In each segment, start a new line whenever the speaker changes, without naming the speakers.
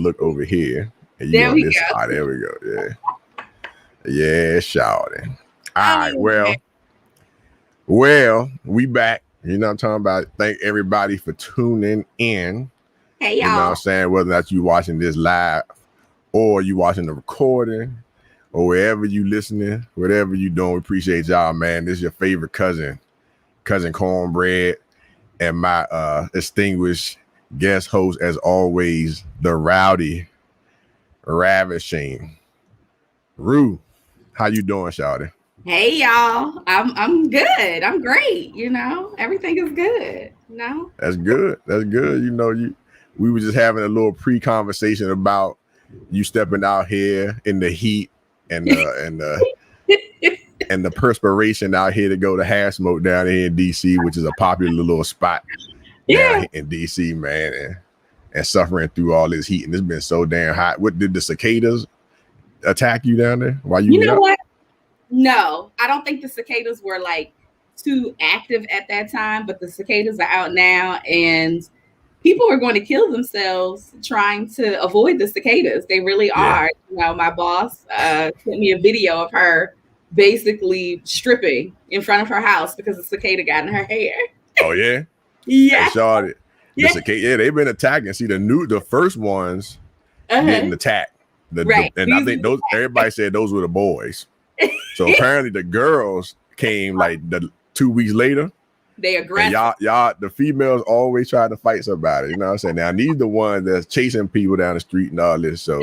look over here. And you
There
on
we
this
go.
side. There we go. Yeah. Yeah, shawty. All right. Well, we back. You know what I'm talking about? Thank everybody for tuning in.
Hey, y'all.
You know what I'm saying? Whether or not you watching this live or you watching the recording or wherever you listening, whatever you doing, we appreciate y'all, man. This is your favorite cousin Cornbread, and my distinguished guest host, as always, the Rowdy, ravishing Rue. How you doing, shawty?
Hey, y'all. I'm good. I'm great. You know, everything is good. You know,
That's good. That's good. You know, we were just having a little pre-conversation about you stepping out here in the heat and the perspiration out here to go to Hash Smoke down here in DC, which is a popular little spot down here in DC, man, and suffering through all this heat. And it's been so damn hot. What did the cicadas attack you down there while you
know what? No, I don't think the cicadas were like too active at that time, but the cicadas are out now, and people are going to kill themselves trying to avoid the cicadas. They really are. You know, my boss sent me a video of her basically stripping in front of her house because a cicada got in her hair.
Oh yeah,
yeah.
Hey, Charlotte, the cicada, they've been attacking. See, the first ones getting attacked.
Right.
And I think everybody said those were the boys. So apparently the girls came like 2 weeks later.
They aggressive.
Y'all, the females always try to fight somebody. You know what I'm saying? Now these the ones that's chasing people down the street and all this. So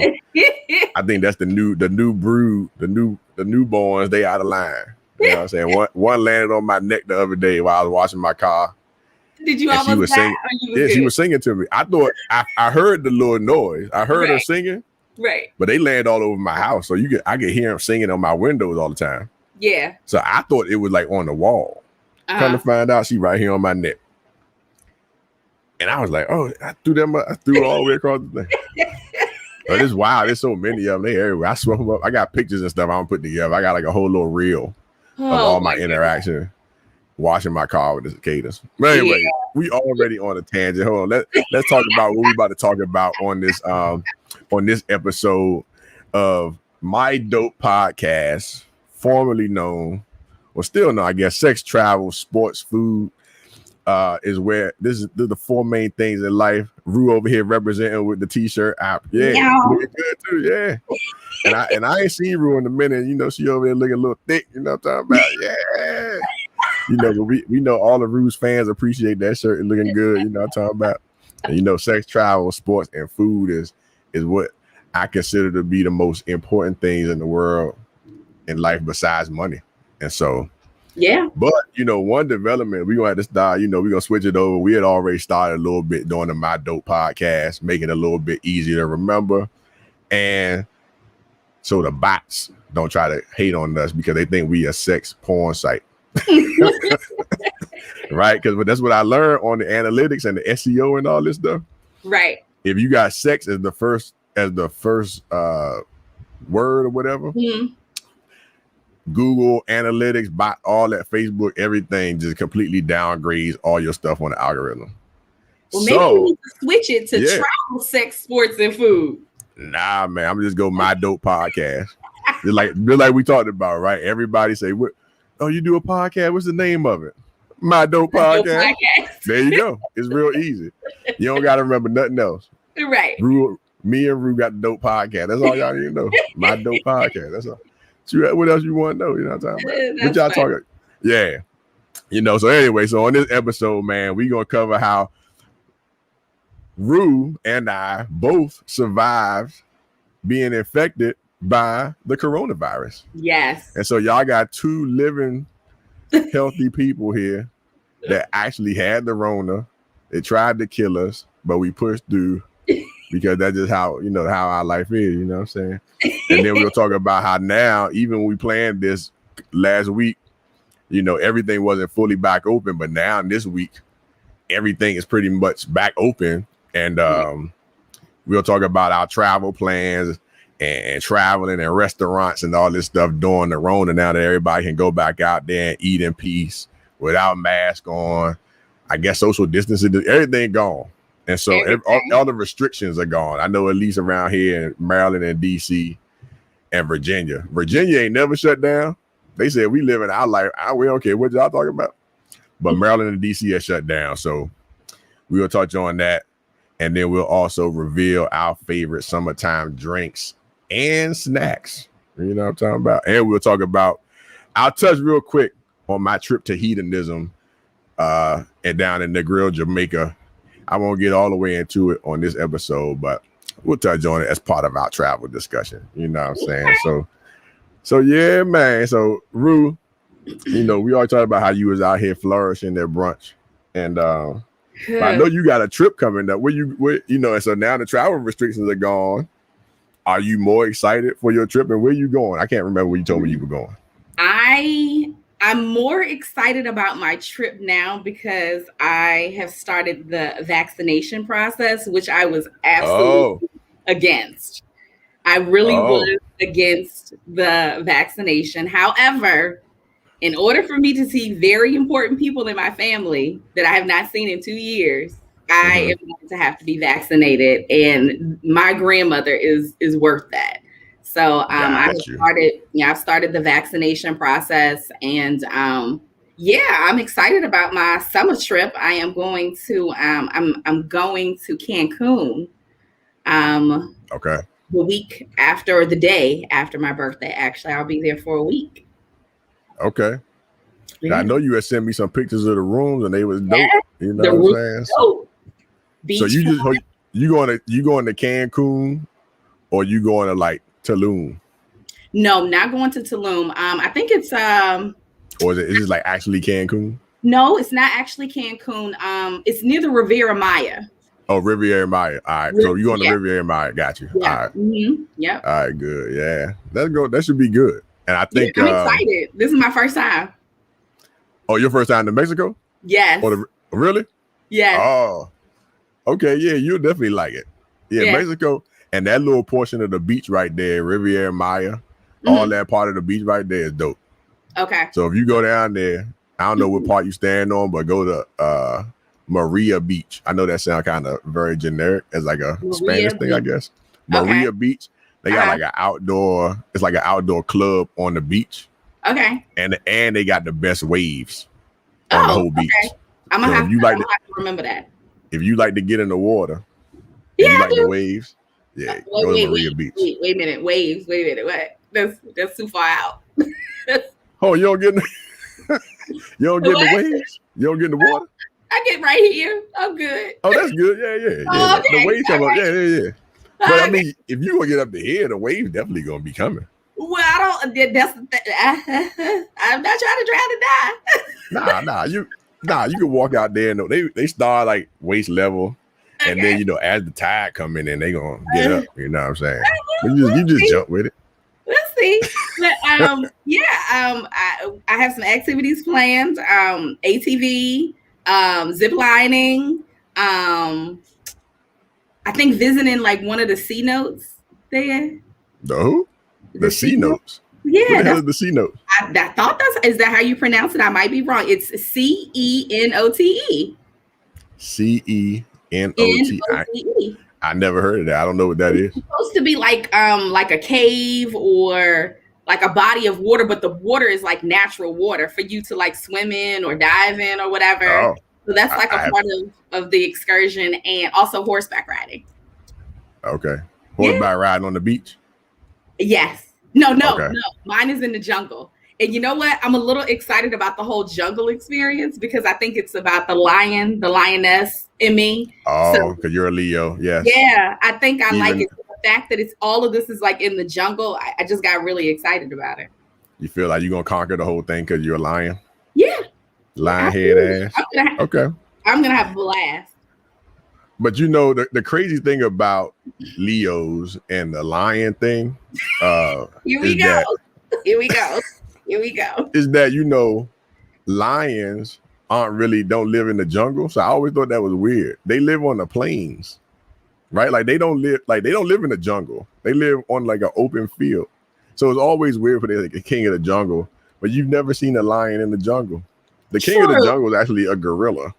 I think that's the new brood, the newborns. They out of line. You know what I'm saying? One landed on my neck the other day while I was washing my car.
Did you almost die?
Singing, she was singing to me. I thought I heard the little noise. I heard her singing.
Right.
But they land all over my house. So I could hear them singing on my windows all the time.
Yeah.
So I thought it was like on the wall. Come to find out, she right here on my neck. And I was like, oh, I threw it all the way across the thing. But it's wild. There's so many of them. They everywhere. I swear them up. I got pictures and stuff I don't put together. I got like a whole little reel of all my interaction washing my car with the cicadas. But anyway, we already on a tangent. Hold on. Let's talk about what we about to talk about on this episode of My Dope Podcast, formerly known, or still known, I guess, sex, travel, sports, food, is where this is the four main things in life. Rue over here representing with the t-shirt. Looking good too, yeah. And I ain't seen Rue in a minute. You know, she over there looking a little thick. You know what I'm talking about? Yeah. You know, but we know all the Rue's fans appreciate that shirt and looking good. You know what I'm talking about? And you know, sex, travel, sports, and food is what I consider to be the most important things in the world in life besides money. And so, but you know, one development we're gonna have to start, you know, we're gonna switch it over. We had already started a little bit doing the My Dope Podcast, making it a little bit easier to remember. And so the bots don't try to hate on us because they think we a sex porn site. Right? Because that's what I learned on the analytics and the SEO and all this stuff.
Right.
If you got sex as the first word or whatever, Google Analytics, bot, all that, Facebook, everything just completely downgrades all your stuff on the algorithm.
Well, maybe we need to switch it to travel, sex, sports, and food.
Nah, man, I'm just go My Dope Podcast. just like we talked about, right? Everybody say, "What? Oh, you do a podcast? What's the name of it?" My Dope Podcast. There you go. It's real easy. You don't got to remember nothing else.
Right.
Me and Rue got the Dope Podcast. That's all y'all need to know. My Dope Podcast. That's all. What else you want to know? You know what I'm talking about? What y'all talking? Yeah. You know, so anyway, so on this episode, man, we're going to cover how Rue and I both survived being infected by the coronavirus.
Yes.
And so y'all got two living, healthy people here that actually had the Rona. They tried to kill us, but we pushed through because that's just how our life is, you know what I'm saying? And then we'll talk about how now, even when we planned this last week, you know, everything wasn't fully back open, but now this week, everything is pretty much back open. And we'll talk about our travel plans and traveling and restaurants and all this stuff during the Rona, now that everybody can go back out there and eat in peace without mask on. I guess social distancing, everything gone. And so all the restrictions are gone. I know at least around here in Maryland and DC and Virginia. Virginia ain't never shut down. They said we live in our life. We don't care what y'all talking about. But Maryland and DC are shut down. So we'll touch on that. And then we'll also reveal our favorite summertime drinks and snacks. You know what I'm talking about? And we'll talk about, I'll touch real quick on my trip to hedonism and down in Negril, Jamaica. I won't get all the way into it on this episode, but we'll touch on it as part of our travel discussion. You know what I'm saying? So yeah, man. So Rue, you know, we always talk about how you was out here flourishing at brunch. And but I know you got a trip coming up. And so now the travel restrictions are gone. Are you more excited for your trip, and where you going? I can't remember where you told me you were going.
I'm more excited about my trip now because I have started the vaccination process, which I was absolutely against. I really was against the vaccination. However, in order for me to see very important people in my family that I have not seen in 2 years, I am going to have to be vaccinated, and my grandmother is worth that. So I've started the vaccination process, and I'm excited about my summer trip. I am going to I'm going to Cancun. The day after my birthday. Actually, I'll be there for a week.
Okay. Yeah. I know you had sent me some pictures of the rooms, and they was dope. You know what I'm saying? So you going to Cancun, or you going to like Tulum?
No, not going to Tulum. I think it's
or is it like actually Cancun?
No, it's not actually Cancun. It's near the Riviera Maya.
Oh, Riviera Maya. All right. So you going to Riviera Maya? Got you.
Yeah.
All right.
Mm-hmm. Yep.
All right. Good. Yeah. Let's go. That should be good. And I think
I'm excited. This is my first time.
Oh, your first time to Mexico?
Yes.
Really?
Yes.
Oh. Okay. Yeah, you'll definitely like it. Yeah, Mexico and that little portion of the beach right there, Riviera Maya, all that part of the beach right there is dope.
Okay.
So if you go down there, I don't know what part you stand on, but go to Maria Beach. I know that sounds kind of very generic as like a Spanish thing, I guess. Maria Beach. They got like an outdoor, it's like an outdoor club on the beach.
Okay.
And they got the best waves on the whole beach.
I'm gonna have to remember that.
If you like to get in the water, you like the waves, go to Maria Beach.
Wait a minute, waves. Wait a minute, what? That's too far out.
Oh, you don't get in the waves? You don't get in the water?
I get right here. I'm good.
Oh, that's good. Yeah.
Oh, okay.
The waves come up. Yeah. But I mean, if you gonna get up to here, the waves definitely gonna be coming.
Well, I don't. That's the thing. I'm not trying to drown to
die. You can walk out there and they start like waist level, and then as the tide come in, and they gonna get up. You know what I'm saying? But you just jump with it.
Let's see. But I have some activities planned. ATV, zip lining. I think visiting like one of the C notes there.
The C notes.
Yeah.
What the hell is the C notes?
I thought is that how you pronounce it? I might be wrong. It's CENOTE.
CENOTE. I never heard of that. I don't know what that is.
It's supposed to be like a cave or like a body of water, but the water is like natural water for you to like swim in or dive in or whatever. Oh, so that's like a part of the excursion, and also horseback riding.
Okay. Horseback riding on the beach?
Yes. No. Mine is in the jungle. And you know what? I'm a little excited about the whole jungle experience because I think it's about the lioness in me.
Oh, because you're a Leo. Yes.
Yeah. I think I like it. The fact that it's all of this is like in the jungle. I just got really excited about it. You
feel like you're going to conquer the whole thing because you're a lion?
Yeah.
Lion head ass.
I'm going to have a blast.
But the crazy thing about Leos and the lion thing.
Here we go.
Is that, lions don't live in the jungle. So I always thought that was weird. They live on the plains, right? Like they don't live in the jungle. They live on like an open field. So it's always weird for the king of the jungle, but you've never seen a lion in the jungle. The king of the jungle is actually a gorilla.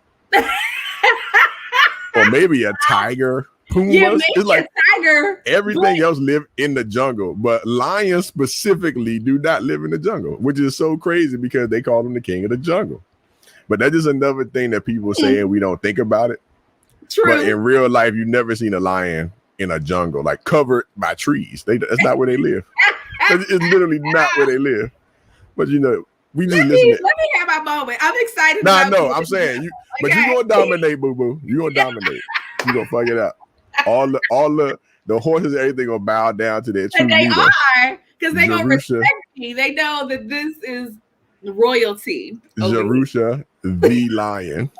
or maybe a tiger. Pumas.
Yeah, maybe
it's like
a tiger.
Everything else live in the jungle, but lions specifically do not live in the jungle, which is so crazy because they call them the king of the jungle. But that is another thing that people say and we don't think about it.
True.
But in real life, you've never seen a lion in a jungle, like covered by trees. That's not where they live. It's literally not where they live. But you know, we just listen.
Let me have my moment. I'm excited.
No, I'm saying but you're gonna dominate, boo boo. You're gonna dominate. You're gonna fuck it up. All the horses, everything gonna bow down to their true leader.
They are, because they're gonna respect me. They know that this is royalty.
Jerusha the lion.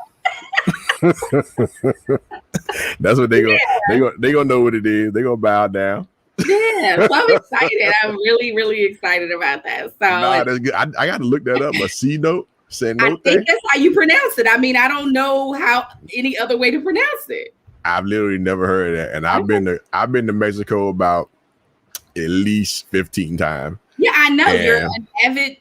That's what they gonna know what it is. They gonna bow down.
Yeah, so I'm excited. I'm really, really excited about that. So
that's good. I got to look that up. A C note. I think
that's how you pronounce it. I mean, I don't know how any other way to pronounce it.
I've literally never heard of that, and I've been to Mexico about at least 15 times.
Yeah, I know you're an avid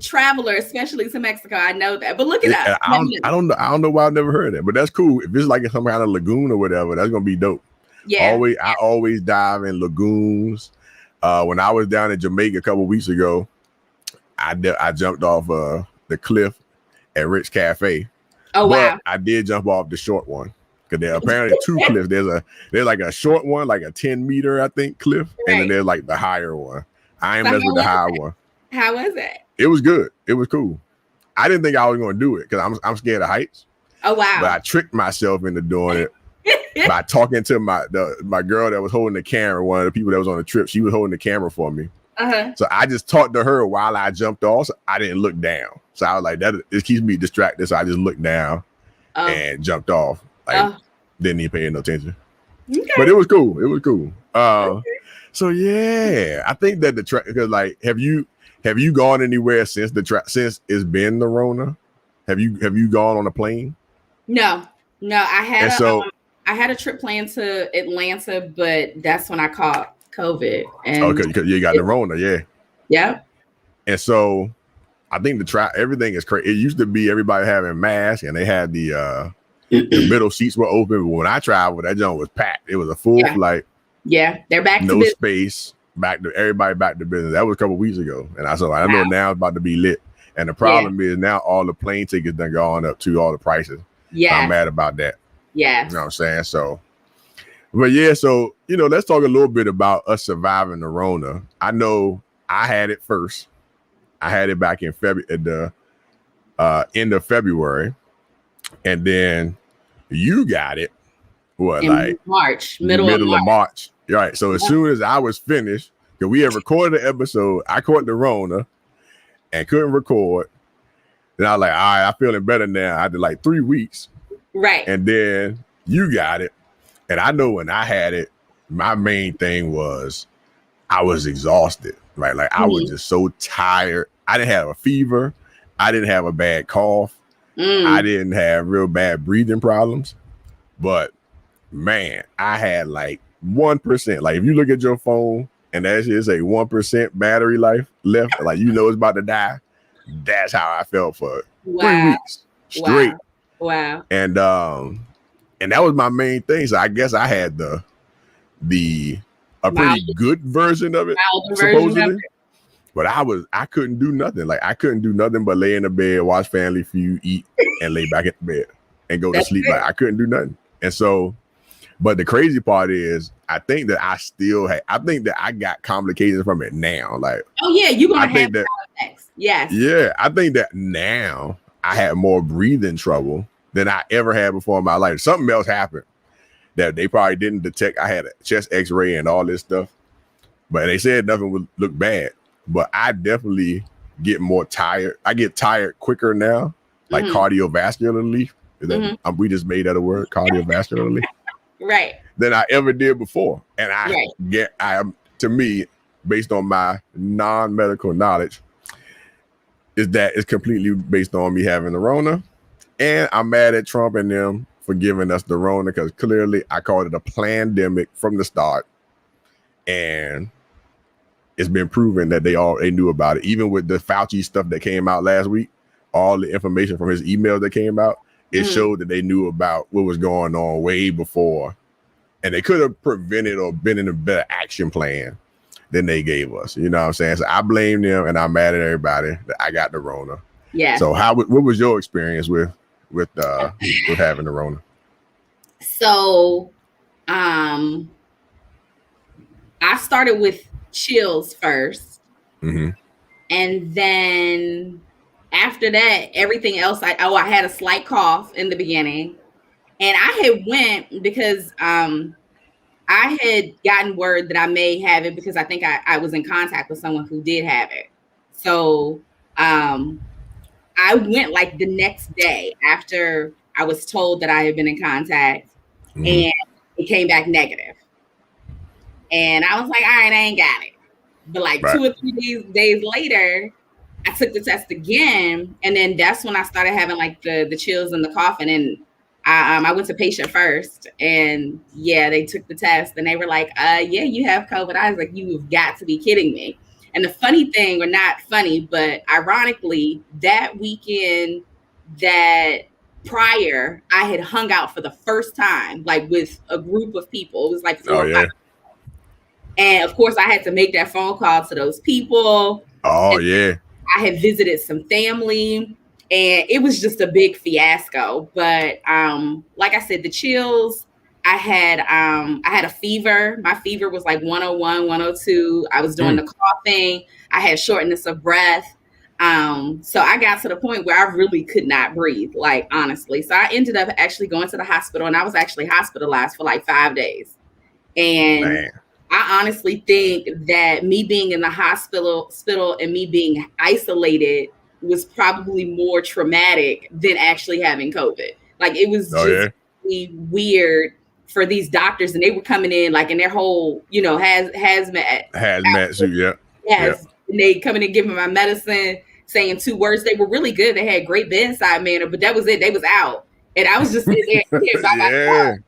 traveler, especially to Mexico. I know that, but look it up.
I don't know why I've never heard of that, but that's cool. If it's like some kind of lagoon or whatever, that's gonna be dope.
Yeah,
I always dive in lagoons. When I was down in Jamaica a couple of weeks ago, I jumped off the cliff at Rich Cafe.
Oh wow!
But I did jump off the short one. Because there are apparently two cliffs. There's like a short one, like a 10-meter, I think, cliff. Right. And then there's like the higher one. I ain't messing with the higher one.
How was it?
It was good. It was cool. I didn't think I was going to do it because I'm scared of heights.
Oh, wow.
But I tricked myself into doing it by talking to my girl that was holding the camera, one of the people that was on the trip. She was holding the camera for me. Uh-huh. So I just talked to her while I jumped off. So I didn't look down. So I was like, it keeps me distracted. So I just looked down and jumped off. Didn't even pay no attention. Okay. But it was cool. So yeah, I think that because like, have you gone anywhere since since it's been the Rona? Have you gone on a plane?
No. I had a trip planned to Atlanta, but that's when I caught COVID. And
okay, because you got the Rona, yeah.
Yeah.
And so I think everything is crazy. It used to be everybody having masks and they had the middle seats were open. But when I traveled, that joint was packed. It was a full flight.
Yeah, they're back.
No space. Everybody back to business. That was a couple of weeks ago, and I know now it's about to be lit. And the problem is now all the plane tickets done gone up to all the prices. Yeah, I'm mad about that.
Yeah,
you know what I'm saying. So, but yeah, so let's talk a little bit about us surviving the Rona. I know I had it first. I had it back in February, at the end of February. And then you got it,
in March, middle of March.
Right. So as soon as I was finished, because we had recorded the episode, I caught the Rona and couldn't record. And I was like, all right, I'm feeling better now. I did like 3 weeks.
Right.
And then you got it. And I know when I had it, my main thing was I was exhausted, right? Like I was just so tired. I didn't have a fever. I didn't have a bad cough. I didn't have real bad breathing problems, but man, I had like 1%. Like if you look at your phone and that shit say 1% battery life left, like it's about to die. That's how I felt for 3 weeks straight.
Wow.
And that was my main thing. So I guess I had a pretty good version of it, supposedly. But I couldn't do nothing. Like I couldn't do nothing but lay in the bed, watch Family Feud, eat, and lay back in the bed and go to sleep. Like I couldn't do nothing. And so, but the crazy part is, I think that I got complications from it now. Like,
oh yeah, you're gonna have side effects. Yes.
Yeah, I think that now I had more breathing trouble than I ever had before in my life. Something else happened that they probably didn't detect. I had a chest X-ray and all this stuff, but they said nothing would look bad. But I definitely get more tired. I get tired quicker now, like cardiovascularly. We just made that a word, cardiovascularly.
Right.
Than I ever did before. And to me, based on my non-medical knowledge, is that it's completely based on me having the Rona. And I'm mad at Trump and them for giving us the Rona because clearly I called it a plandemic from the start. And it's been proven that they knew about it. Even with the Fauci stuff that came out last week, all the information from his email that came out, it showed that they knew about what was going on way before, and they could have prevented or been in a better action plan than they gave us. You know what I'm saying? So I blame them, and I'm mad at everybody that I got the Rona.
Yeah.
So what was your experience with having the Rona?
So, I started with chills first, and then after that, everything else. I had a slight cough in the beginning, and I had went because I had gotten word that I may have it because I think I was in contact with someone who did have it. So I went like the next day after I was told that I had been in contact, and it came back negative. And I was like, all right, I ain't got it. But like 2 or 3 days later, I took the test again, and then that's when I started having like the chills and the coughing. And I went to patient first, and they took the test, and they were like, yeah, you have COVID. I was like, you've got to be kidding me. And the funny thing, or not funny, but ironically, that weekend that prior, I had hung out for the first time, like with a group of people. It was like 4 or 5. And of course, I had to make that phone call to those people.
Oh, yeah.
I had visited some family, and it was just a big fiasco. But like I said, the chills, I had a fever. My fever was like 101, 102. I was doing the coughing. I had shortness of breath. So I got to the point where I really could not breathe, like honestly. So I ended up actually going to the hospital, and I was actually hospitalized for like 5 days. And I honestly think that me being in the hospital and me being isolated was probably more traumatic than actually having COVID. Like it was just really weird for these doctors, and they were coming in like in their whole, hazmat
suit. Yeah.
Yes. And they coming in giving my medicine, saying 2 words. They were really good. They had great bedside manner, but that was it. They was out. And I was just in there by myself.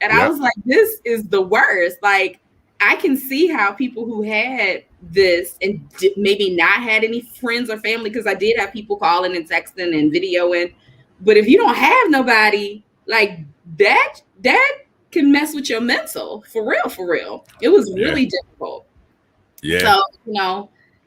And I was like, this is the worst. Like, I can see how people who had this and maybe not had any friends or family, because I did have people calling and texting and videoing. But if you don't have nobody, like that can mess with your mental. For real. It was really difficult.
Yeah.
So,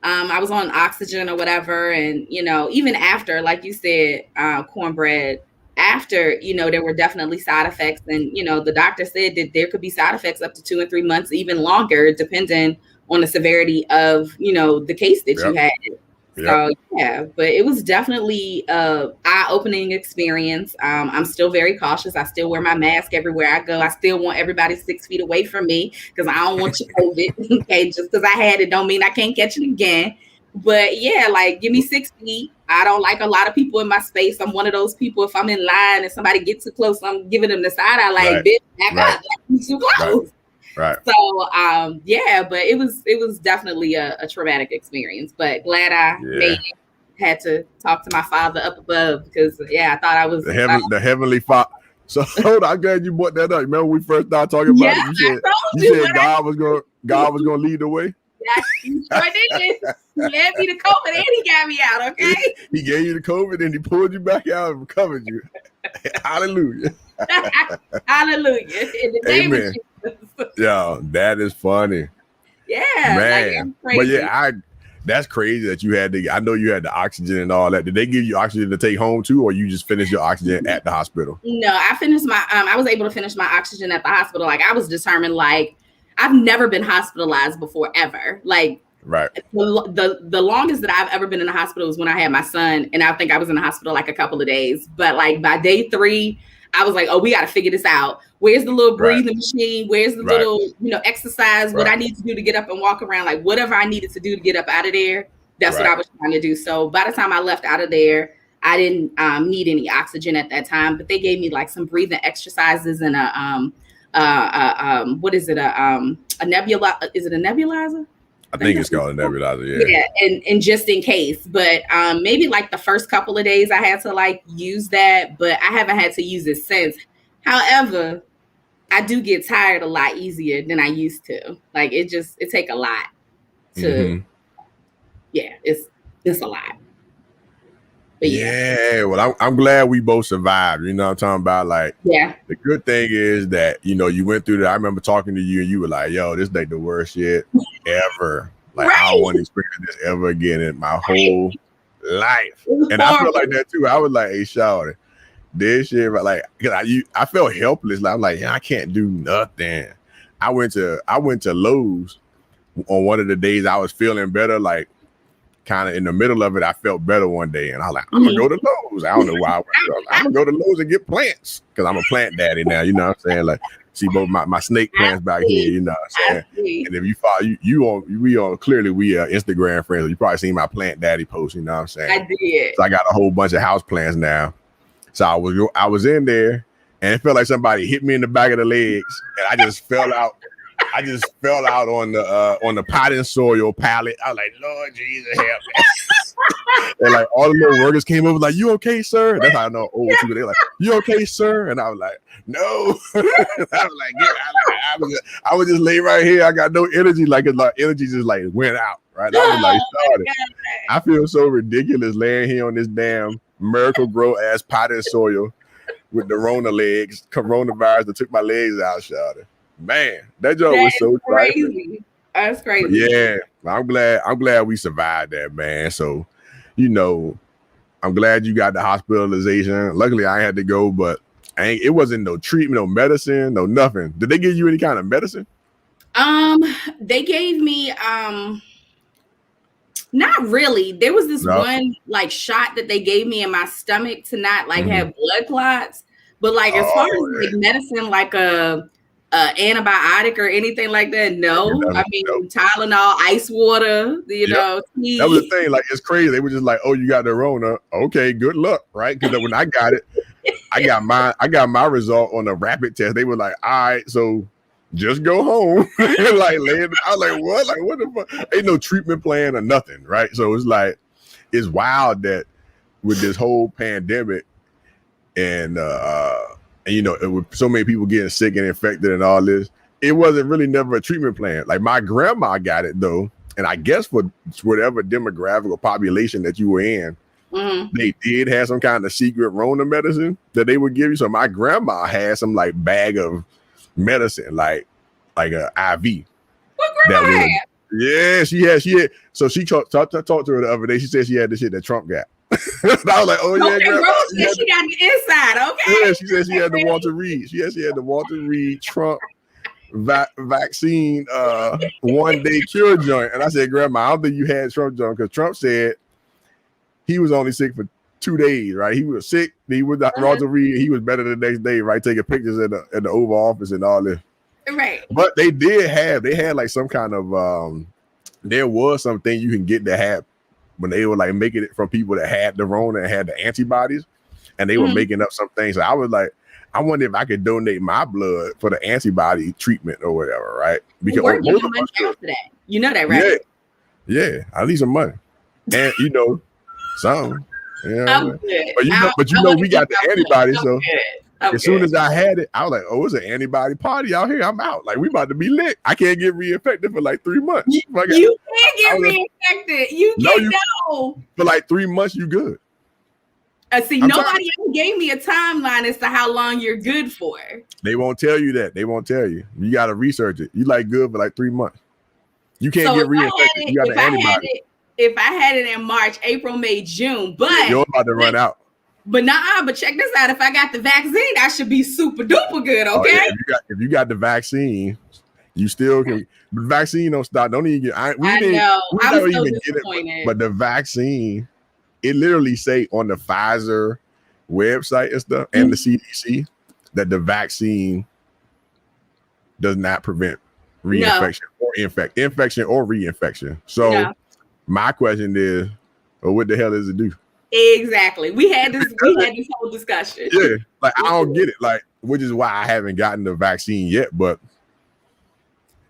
I was on oxygen or whatever. And, even after, like you said, Cornbread, after, there were definitely side effects. And, the doctor said that there could be side effects up to 2 and 3 months, even longer, depending on the severity of, the case that you had. So, but it was definitely an eye-opening experience. I'm still very cautious. I still wear my mask everywhere I go. I still want everybody 6 feet away from me because I don't want you COVID. Okay, just because I had it don't mean I can't catch it again. But like give me 6 feet. I don't like a lot of people in my space. I'm one of those people. If I'm in line and somebody gets too close, I'm giving them the side eye, like bitch, back up, like you too close.
Right.
So but it was definitely a traumatic experience. But glad I had to talk to my father up above because I thought I was
the heavenly Father. So hold on, I'm glad you brought that up. Remember when we first started talking about it? You said God was gonna lead the way.
Yeah, he sure did. He led me to COVID and he got me out, okay?
He gave you the COVID and he pulled you back out and recovered you. Hallelujah.
Hallelujah. In the name of Jesus.
Yeah, that is funny.
Yeah,
man. But that's crazy that you had I know you had the oxygen and all that. Did they give you oxygen to take home too, or you just finished your oxygen at the hospital?
No, I finished my I was able to finish my oxygen at the hospital. Like I was determined, like I've never been hospitalized before ever. Like the longest that I've ever been in the hospital was when I had my son, and I think I was in the hospital like a couple of days. But like by day 3, I was like, oh, we got to figure this out. Where's the little breathing machine? Where's the little, exercise? What I need to do to get up and walk around? Like whatever I needed to do to get up out of there. That's what I was trying to do. So by the time I left out of there, I didn't need any oxygen at that time, but they gave me like some breathing exercises and what is it? A nebula? Is it a nebulizer?
I think it's called a nebulizer.
Yeah. And just in case, but maybe like the first couple of days I had to like use that, but I haven't had to use it since. However, I do get tired a lot easier than I used to. Like it take a lot to, it's a lot. But
yeah, well, I'm glad we both survived. You know what I'm talking about? Like,
yeah.
The good thing is that, you went through that. I remember talking to you and you were like, yo, this like the worst shit ever. Like, I don't want to experience this ever again in my whole life. And I felt like that too. I was like, hey, shawty, this shit, but like, I felt helpless. Like, I'm like, yeah, I can't do nothing. I went to Lowe's on one of the days I was feeling better, like kind of in the middle of it. I felt better one day, and I was like, I'm gonna go to Lowe's. I don't know why. I'm gonna go to Lowe's and get plants because I'm a plant daddy now. You know what I'm saying? Like, see both my snake plants back here. You know what I'm saying? And if you follow we are Instagram friends. You probably seen my plant daddy post. You know what I'm saying?
I did.
So I got a whole bunch of house plants now. So I was in there, and it felt like somebody hit me in the back of the legs, and I just fell out. I just fell out on the potting soil pallet. I was like, Lord Jesus, help me. And like all the little workers came over, like, you okay, sir? That's how I know old people. They're like, you okay, sir? And I was like, no. I was like, I was just lay right here. I got no energy. Like, energy just like went out. Right. I was like, started. I feel so ridiculous laying here on this damn Miracle Grow ass potting soil with the Rona legs, coronavirus that took my legs out, shawty. Man, that joke was so
crazy. That's crazy.
But yeah, I'm glad we survived that, man. So, I'm glad you got the hospitalization. Luckily, I had to go, but it wasn't no treatment, no medicine, no nothing. Did they give you any kind of medicine?
They gave me not really. There was this one like shot that they gave me in my stomach to not like have blood clots, but like as far as like medicine, like a antibiotic or anything like that, no. I mean, Tylenol, ice water, know. Tea.
That was the thing. Like, it's crazy. They were just like, "Oh, you got the Rona. Okay, good luck." Right? Because when I got it, I got my result on a rapid test. They were like, "All right, so just go home." Like, laying. I was like, "What? Like, what the fuck? Ain't no treatment plan or nothing." Right? So it's like, it's wild that with this whole pandemic and with so many people getting sick and infected and all this, it wasn't really never a treatment plan. Like, my grandma got it though, and I guess for whatever demographic or population that you were in, they did have some kind of secret Rona medicine that they would give you. So my grandma had some like bag of medicine, like a IV.
What grandma had?
Yeah, she had. So she talked to her the other day. She said she had the shit that Trump got. I was like, oh yeah, grandma.
She got the inside. Okay.
Yeah, she said she had the Walter Reed. She had the Walter Reed Trump vaccine 1 day cure joint. And I said, Grandma, I don't think you had Trump joint, because Trump said he was only sick for 2 days, right? He was sick. He was Walter Reed. He was better the next day, right? Taking pictures in the Oval Office and all this.
Right.
But they had like some kind of there was something you can get that had when they were like making it from people that had the Rona and had the antibodies, and they were making up some things. So I was like, I wonder if I could donate my blood for the antibody treatment or whatever, right?
Because we're giving money out for that. You know that, right?
Yeah, at least some money, and some.
I'm good.
But we got the antibodies, so. As soon as I had it, I was like, oh, it's an antibody party out here. I'm out. Like, we about to be lit. I can't get reinfected for like 3 months.
You can't get reinfected. You can't know.
For like 3 months, you good.
See, nobody ever gave me a timeline as to how long you're good for.
They won't tell you that. They won't tell you. You got to research it. You like good for like 3 months. You can't get reinfected. You got the antibody.
If I had it in March, April, May, June, but
you're about to run out.
But but check this out. If I got the vaccine, I should be super duper good, okay?
Oh, yeah. If you got the vaccine, you still can. The vaccine don't stop. Don't even get. I know. I'm so disappointed. But the vaccine, it literally say on the Pfizer website and stuff, and the CDC, that the vaccine does not prevent reinfection or infection or reinfection. So my question is, what the hell does it do?
Exactly. We had this whole discussion.
Yeah, like I don't get it. Like, which is why I haven't gotten the vaccine yet. But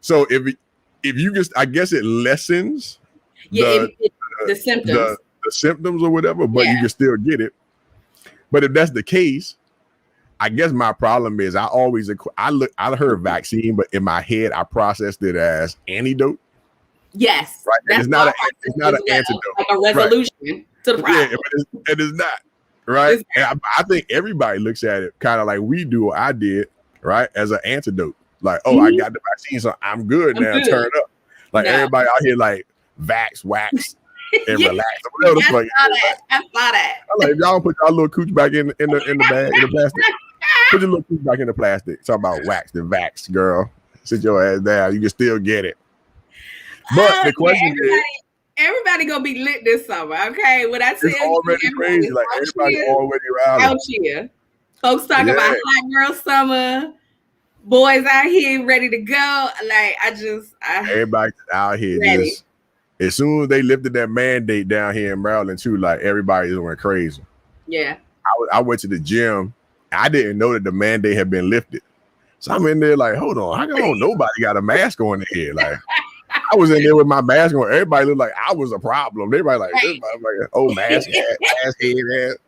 so if you just, I guess it lessens
the symptoms,
the symptoms or whatever. But you can still get it. But if that's the case, I guess my problem is I heard vaccine, but in my head I processed it as antidote.
Yes,
right. And it's not an antidote,
like a resolution to the problem.
Yeah, but it's not, right. And I think everybody looks at it kind of like we do, or I did, right, as an antidote. Like, oh, I got the vaccine, so I'm good now. Turn up. Like everybody out here, like wax, and relax.
I saw that.
I'm like, y'all put y'all little cooch back in the bag, in the plastic. Put your little cooch back in the plastic. Talk about wax and vax, girl. Sit your ass down. You can still get it. But the question is,
everybody gonna be lit this summer, okay? When I tell
it's already crazy. Like everybody already around
out here. Folks talking about hot girl summer. Boys out here ready to go. Like
everybody out here just, as soon as they lifted that mandate down here in Maryland too, like everybody just went crazy.
Yeah.
I went to the gym. I didn't know that the mandate had been lifted. So I'm in there like, hold on, how come nobody got a mask on in here? Like I was in there with my mask on. Everybody looked like I was a problem. Everybody like, this like, oh, mask head.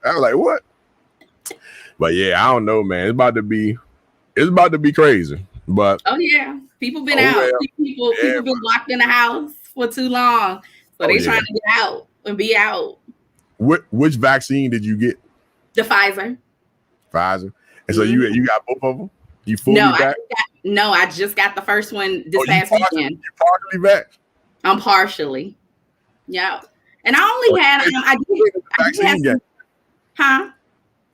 I was like, what? But yeah, I don't know, man. It's about to be crazy. But
people been out. Well. People been locked in the house for too long, so they trying to get out and be out.
Which vaccine did you get?
The Pfizer.
And so you got both of them? You fully back?
I just got the first one this past weekend.
You partially back?
I'm partially. Yeah. And I only had I did have huh?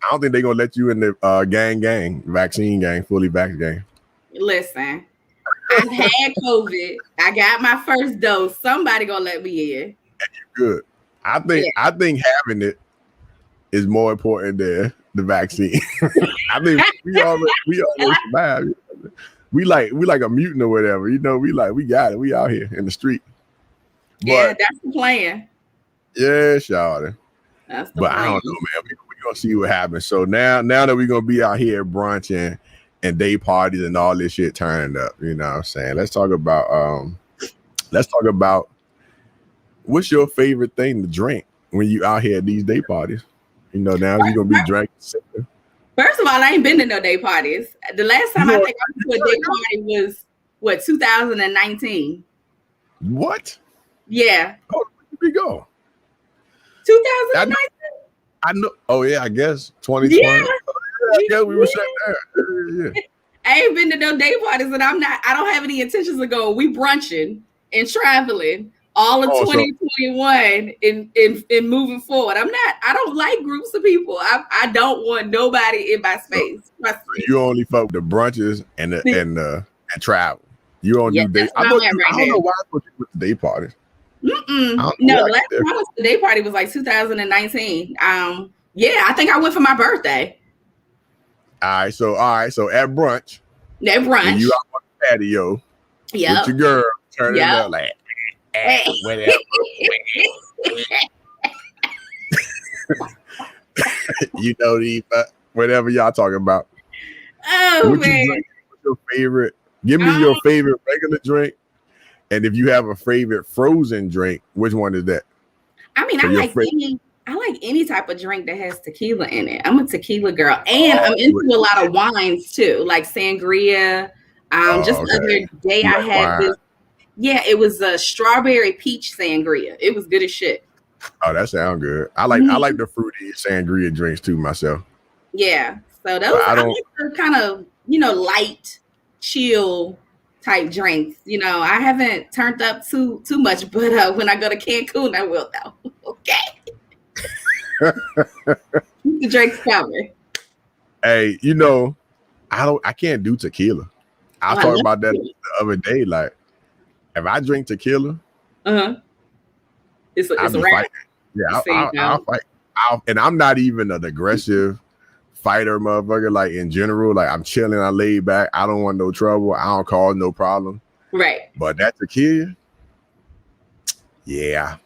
I don't think they're gonna let you in the vaccine gang, fully vax gang.
Listen, I've had COVID. I got my first dose. Somebody gonna let me in.
And you're good. I think having it is more important than the vaccine. I mean, we always survived. We like a mutant or whatever. You know, we got it. We out here in the street.
But, that's the plan.
Yeah, shawty.
That's the plan.
I don't know, man. We're gonna see what happens. So now that we're gonna be out here brunching and day parties and all this shit turning up, you know what I'm saying? Let's talk about what's your favorite thing to drink when you out here at these day parties? You know, now you're gonna be drinking.
First of all, I ain't been to no day parties. The last time I think I went to a day party was 2019.
What?
Yeah.
Oh, where did we go?
2019.
I know. Oh yeah, I guess 2020. Yeah. I guess we were shut down. Yeah.
I ain't been to no day parties, and I don't have any intentions of going. We brunching and traveling all of 2021 in moving forward. I don't like groups of people. I don't want nobody in my space.
You only fuck the brunches and travel. You don't do day. I don't know why I put you with the day parties.
No, the last time I was to the day party was like 2019. I think I went for my birthday.
All right, so at brunch.
At brunch.
You out on the patio with your girl turning up like whatever. You know whatever y'all talking about.
Oh man.
What's your favorite? Give me your favorite regular drink. And if you have a favorite frozen drink, which one is that?
I mean, I like any type of drink that has tequila in it. I'm a tequila girl, and I'm into a lot of wines too, like sangria. The other day I had this. Yeah, it was a strawberry peach sangria. It was good as shit.
Oh, that sounds good. I like the fruity sangria drinks too myself.
Yeah, so those I like the kind of light, chill type drinks. I haven't turned up too much, but when I go to Cancun, I will though. Okay. The drink's coming.
Hey, I can't do tequila. I was talking about that the other day. Like, if I drink tequila,
it's a wrap.
Yeah, I'll fight. And I'm not even an aggressive fighter, motherfucker. Like in general, like I'm chilling, I laid back. I don't want no trouble. I don't cause no problem.
Right.
But that tequila, yeah.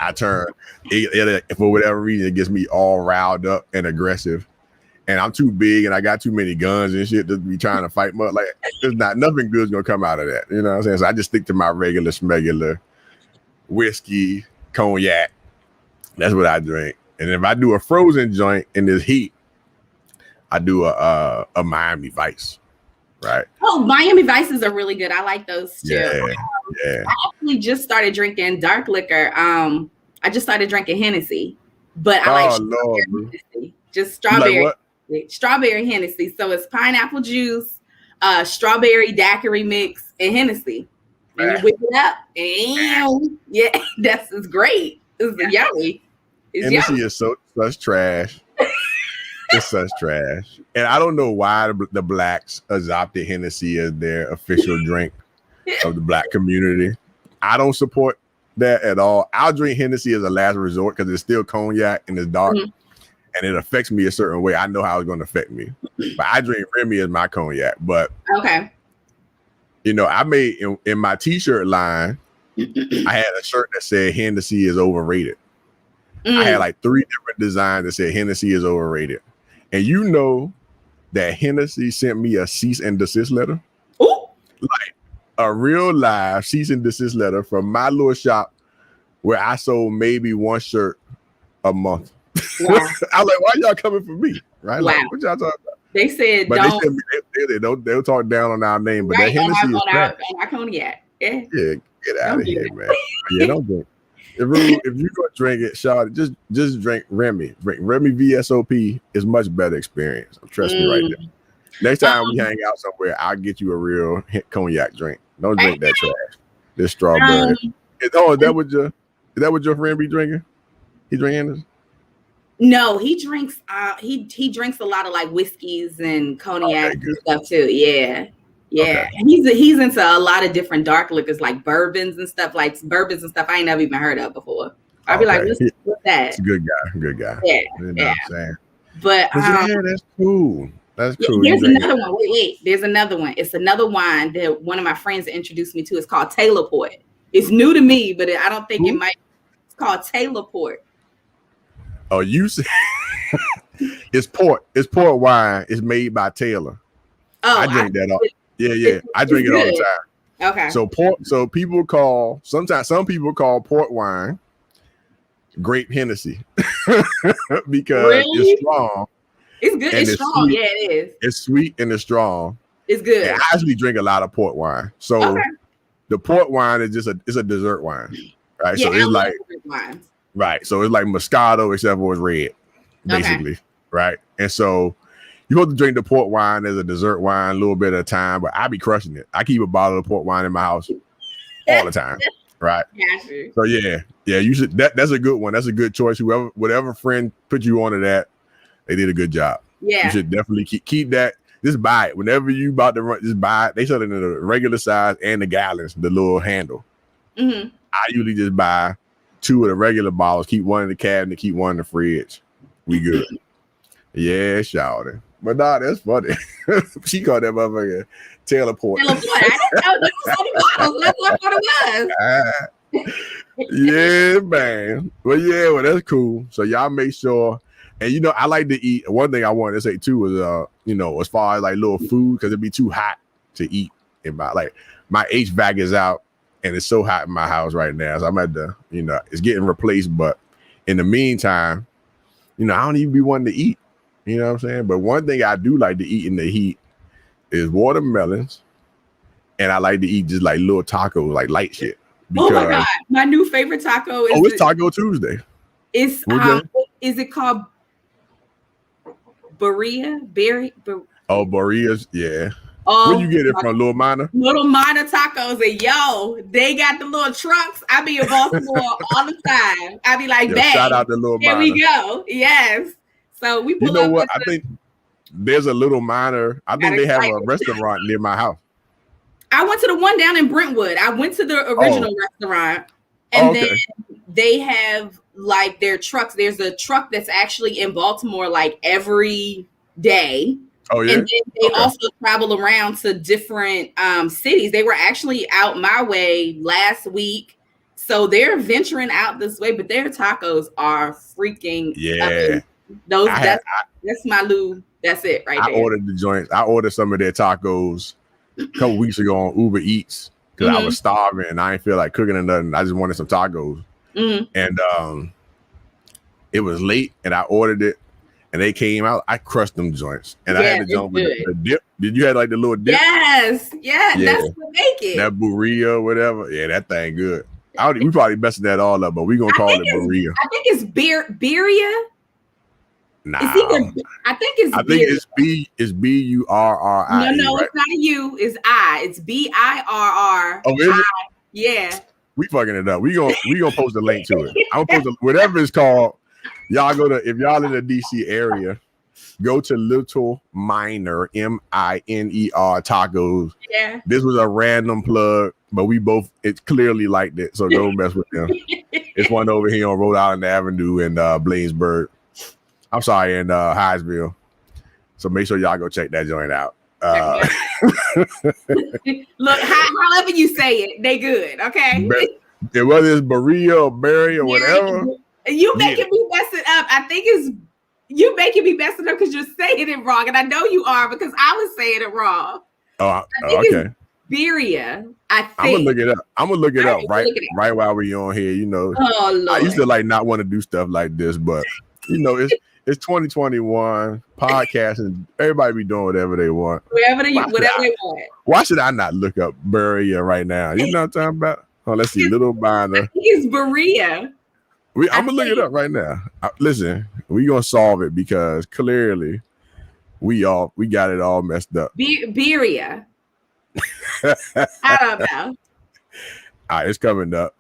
I turn it for whatever reason, it gets me all riled up and aggressive, and I'm too big and I got too many guns and shit to be trying to fight. Like, there's nothing good's gonna come out of that. You know what I'm saying? So I just stick to my regular smegular whiskey, cognac. That's what I drink. And if I do a frozen joint in this heat, I do a Miami Vice. right?
Oh, Miami Vices are really good. I like those too.
Yeah.
I actually just started drinking dark liquor. I just started drinking Hennessy, but I like
Lord,
Hennessy. Just
strawberry.
Strawberry Hennessy. So it's pineapple juice, strawberry daiquiri mix, and Hennessy. And you whip it up, and it's great. It's yummy.
Hennessy is such trash. It's such trash. And I don't know why the blacks adopted Hennessy as their official drink of the black community. I don't support that at all. I'll drink Hennessy as a last resort because it's still cognac and it's dark and it affects me a certain way. I know how it's going to affect me. But I drink Remy as my cognac. But
okay.
You know, I made in my t-shirt line, I had a shirt that said Hennessy is overrated. I had like 3 different designs that said Hennessy is overrated. And you know that Hennessy sent me a cease and desist letter.
Ooh.
Like a real live cease and desist letter from my little shop where I sold maybe 1 shirt a month. Wow. I was like, why y'all coming for me? Right?
Wow.
Like, what y'all talking about?
They said
but they'll talk down on our name, but that Hennessy is trash.
On our cognac. Yeah,
get out of here, man. Yeah, don't drink. If you go drink it, Shawty, just drink Remy. Remy VSOP is much better experience. Trust me right there. Next time we hang out somewhere, I'll get you a real cognac drink. Don't drink that trash. This strawberry. Is that what your friend be drinking? He drinking this?
No, he drinks. He drinks a lot of like whiskeys and cognac and stuff too. Yeah. Okay. He's into a lot of different dark liquors like bourbons and stuff. I ain't never even heard of before. I'd be like, what's that?
It's a good guy.
Yeah,
you know what I'm saying?
But
that's cool. That's cool.
There's another one. Wait. There's another one. It's another wine that one of my friends introduced me to. It's called Taylor Port. It's new to me, but I don't think it might. It's called Taylor Port.
Oh, you say it's port. It's port wine. It's made by Taylor.
Oh,
I drink that all. Yeah. I drink it all the time.
Okay.
So some people call port wine grape Hennessy because it's strong.
It's good. It's strong.
Sweet.
Yeah, it is.
It's sweet and it's strong.
It's good.
And I actually drink a lot of port wine. So the port wine is it's a dessert wine, right?
Yeah,
so it's like
wines.
Right. So it's like Moscato, except for it's red, basically. Okay. Right. And so you're supposed to drink the port wine as a dessert wine a little bit at a time, but I be crushing it. I keep a bottle of port wine in my house all the time. Right.
Gotcha.
So yeah, you should that's a good one. That's a good choice. Whatever friend put you onto that, they did a good job.
Yeah.
You should definitely keep that. Just buy it. Whenever you about to run, just buy it. They sell it in the regular size and the gallons, the little handle.
Mm-hmm.
I usually just buy 2 of the regular bottles, keep 1 in the cabinet, keep 1 in the fridge. We good. Yeah, shouting. But nah, that's funny. She called that motherfucker Taylor Port.
Taylor Port. I didn't know this was on the bottles. That's what it was.
Yeah, man. Well, that's cool. So y'all make sure. And you know, I like to eat. One thing I wanted to say too is, you know, as far as like little food, because it'd be too hot to eat in my HVAC is out. And it's so hot in my house right now. So I'm at it's getting replaced. But in the meantime, you know, I don't even be wanting to eat. You know what I'm saying? But one thing I do like to eat in the heat is watermelons. And I like to eat just like little tacos, like light shit.
Because, oh my God. My new favorite taco is
it's Taco Tuesday.
It's is it called Birria?
Birria's, yeah. Where you get it from, Little Minor?
Little Minor Tacos, and they got the little trucks. I be in Baltimore all the time. I be like, bang.
Shout out to Little Minor.
Here we go. Yes. So we pull
You know what? I think there's a Little Minor. I think they have a restaurant near my house.
I went to the one down in Brentwood. I went to the original restaurant, and then they have like their trucks. There's a truck that's actually in Baltimore like every day.
Oh, yeah.
And then they also travel around to different cities. They were actually out my way last week. So they're venturing out this way, but their tacos are freaking amazing. That's my Lou. That's it right there.
I ordered the joints. I ordered some of their tacos a couple weeks ago on Uber Eats because I was starving and I didn't feel like cooking or nothing. I just wanted some tacos. And it was late and I ordered it. and they came out. I crushed them joints, and I had to jump with the dip. Did you have like the little dip?
Yes, yeah. That's what make it.
That Birria or whatever. Yeah, that thing good. We probably messing that all up, but we gonna call it Birria.
I think it's Birria.
Nah,
I think it's
Birri.
No,
right?
It's not a U. It's I. It's BIRR.
Oh, is it?
Yeah.
We fucking it up. We gonna post a link to it. I'm gonna post whatever it's called. Y'all if y'all in the DC area, go to Little Miner MINER tacos.
Yeah.
This was a random plug, but it clearly liked it. So go mess with them. It's one over here on Rhode Island Avenue in Bladensburg. I'm sorry, in Hyattsville. So make sure y'all go check that joint out.
Look, however you say it, they good, okay?
Whether it's Birria or Berry or whatever.
You making me mess it up. I think it's you making me mess it up because you're saying it wrong. And I know you are because I was saying it wrong.
Oh, okay.
Birria, I think.
I'm gonna look it up right while we're on here. You know,
oh, Lord.
I used to not want to do stuff like this, but you know, it's 2021, podcasting, everybody be doing whatever they want.
Whatever they want.
Why should I not look up Birria right now? You know what I'm talking about? Oh, let's see, Little Miner.
It's Birria.
I'm gonna look it up right now. Listen, we gonna solve it because clearly we got it all messed up.
Birria. I don't know.
All right, it's coming up.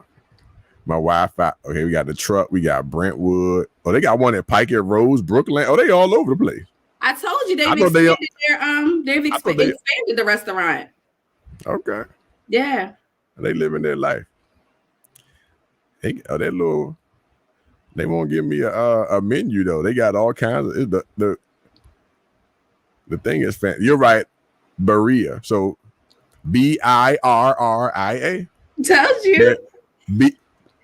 My Wi-Fi. Okay, we got the truck. We got Brentwood. Oh, they got one at Pike at Rose, Brooklyn. Oh, they all over the place.
I told you they've expanded the restaurant.
Okay.
Yeah.
They living their life. They won't give me a menu though. They got all kinds of the thing is fancy. You're right. Birria. So BIRRIA.
Tells you.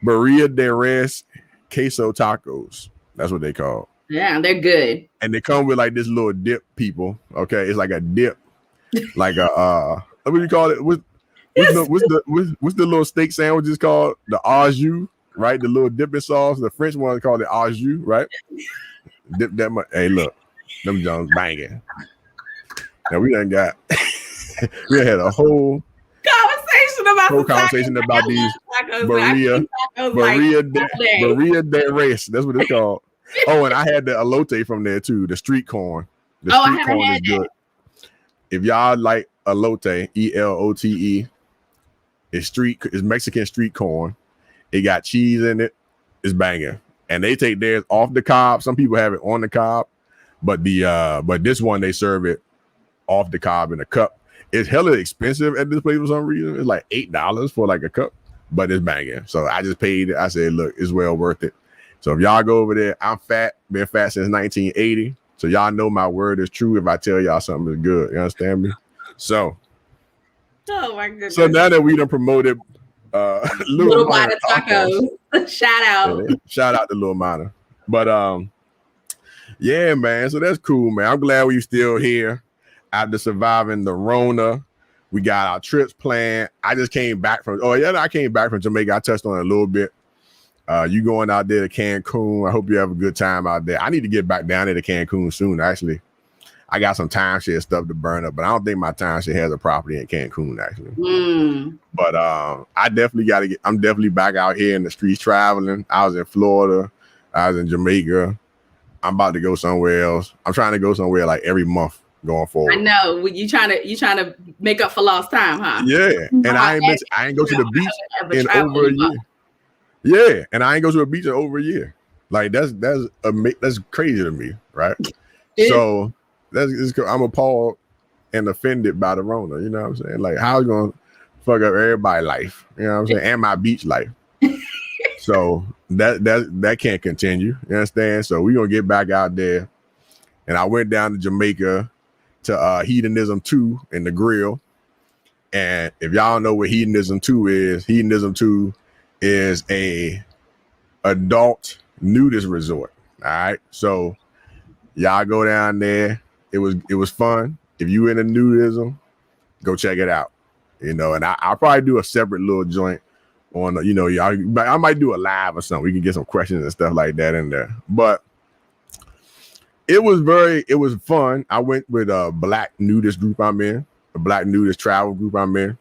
Birria de Res Queso Tacos. That's what they call.
Yeah, they're good.
And they come with like this little dip, people. Okay, it's like a dip, like a what do you call it? What's the little steak sandwiches called? The au jus, right? The little dipping sauce. The French one called it au jus, right? Dip that much. Hey, look, them Jones banging. Now we done got we had a whole conversation about these Birria de Res. That's what it's called. Oh, and I had the elote from there too. The street corn. The street corn is good. If y'all like elote, ELOTE, it's Mexican street corn. It got cheese in it. It's banging. And they take theirs off the cob. Some people have it on the cob, but this one they serve it off the cob in a cup. It's hella expensive at this place for some reason. It's like $8 for like a cup, but it's banging. So I just paid it. I said, look, it's well worth it. So if y'all go over there, I'm fat, been fat since 1980. So y'all know my word is true if I tell y'all something is good. You understand me? So,
oh my goodness.
So now that we done promoted Little Miner
Tacos. Shout out.
Yeah, shout out to Little Miner. But yeah, man. So that's cool, man. I'm glad we still here. After surviving the Rona, we got our trips planned. I came back from Jamaica. I touched on it a little bit. You going out there to Cancun. I hope you have a good time out there. I need to get back down there to Cancun soon, actually. I got some timeshare stuff to burn up, but I don't think my timeshare has a property in Cancun, actually. But I'm definitely back out here in the streets traveling. I was in Florida. I was in Jamaica. I'm about to go somewhere else. I'm trying to go somewhere like every month going forward.
I know. You trying to make up for lost time, huh?
Yeah. And I ain't go to the beach in over a year. Yeah, and I ain't go to a beach in over a year. Like that's crazy to me, right? So I'm appalled and offended by the Rona. You know what I'm saying? Like, how you gonna fuck up everybody's life? You know what I'm saying? And my beach life. So that can't continue. You understand? So we gonna get back out there. And I went down to Jamaica to Hedonism II in Negril. And if y'all know what Hedonism II is a adult nudist resort. All right. So y'all go down there. It was fun. If you into nudism, go check it out. You know, and I'll probably do a separate little joint on, you know, I might do a live or something. We can get some questions and stuff like that in there. But It was fun. I went with a black nudist group I'm in, a black nudist travel group I'm in,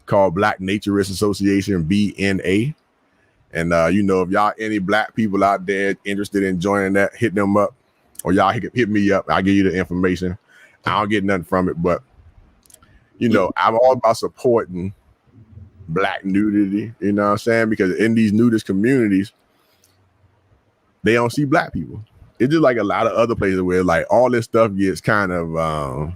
called Black Naturist Association, BNA. And if y'all any black people out there interested in joining that, hit them up, or y'all hit me up. I'll give you the information. I don't get nothing from it, but I'm all about supporting black nudity. You know what I'm saying? Because in these nudist communities, they don't see black people. It's just like a lot of other places where like all this stuff gets kind of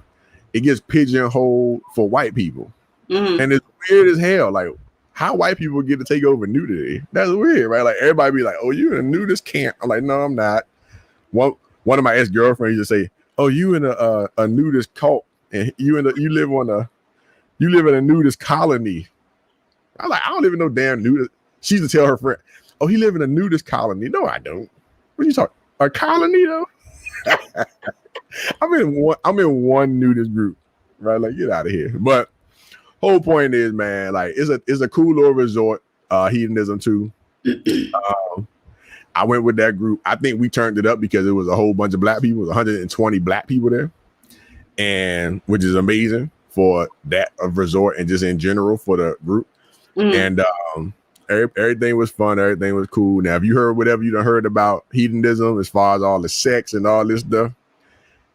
it gets pigeonholed for white people. Mm-hmm. And it's weird as hell. Like how white people get to take over nudity. That's weird, right? Like everybody be like, oh, you in a nudist camp. I'm like, no, I'm not. One of my ex-girlfriends used to say, oh, you in a nudist cult, and you live in a nudist colony. I'm like, I don't live in no damn nudist. She used to tell her friend, oh, he live in a nudist colony. No, I don't. What are you talking? A colony though? I'm in one nudist group, right? Like, get out of here. But whole point is, man, like it's a cool little resort, Hedonism II. I went with that group. I think we turned it up because it was a whole bunch of black people. It was 120 black people there, and which is amazing for that resort and just in general for the group. And everything was fun. Everything was cool. Now, if you heard whatever you done heard about hedonism, as far as all the sex and all this stuff,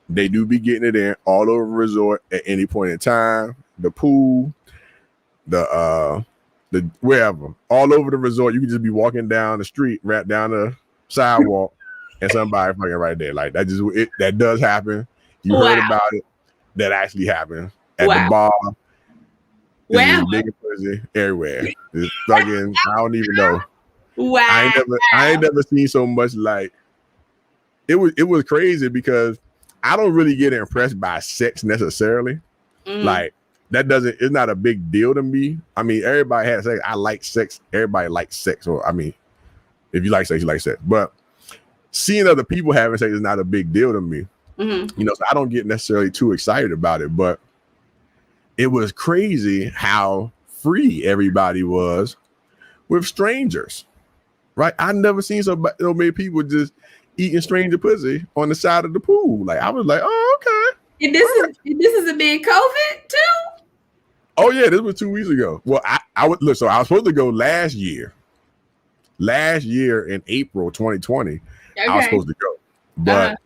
they do be getting it in all over the resort at any point in time. The pool, the wherever, all over the resort. You can just be walking down the street, right down the sidewalk, and somebody fucking right there. Like that does happen. You heard about it. That actually happened at the bar. Wow. Big pussy everywhere. It's fucking, I don't even know. Wow. I ain't never seen so much. Like it was crazy because I don't really get impressed by sex necessarily. Like it's not a big deal to me. I mean, everybody has sex. I like sex. Everybody likes sex. Or I mean, if you like sex, you like sex. But seeing other people having sex is not a big deal to me. Mm-hmm. So I don't get necessarily too excited about it, but it was crazy how free everybody was with strangers, right? I never seen so many people just eating stranger pussy on the side of the pool. Like I was like, oh, okay.
And this is a big COVID too?
Oh yeah, this was 2 weeks ago. Well, I would look. So I was supposed to go last year in April 2020. Okay. I was supposed to go, but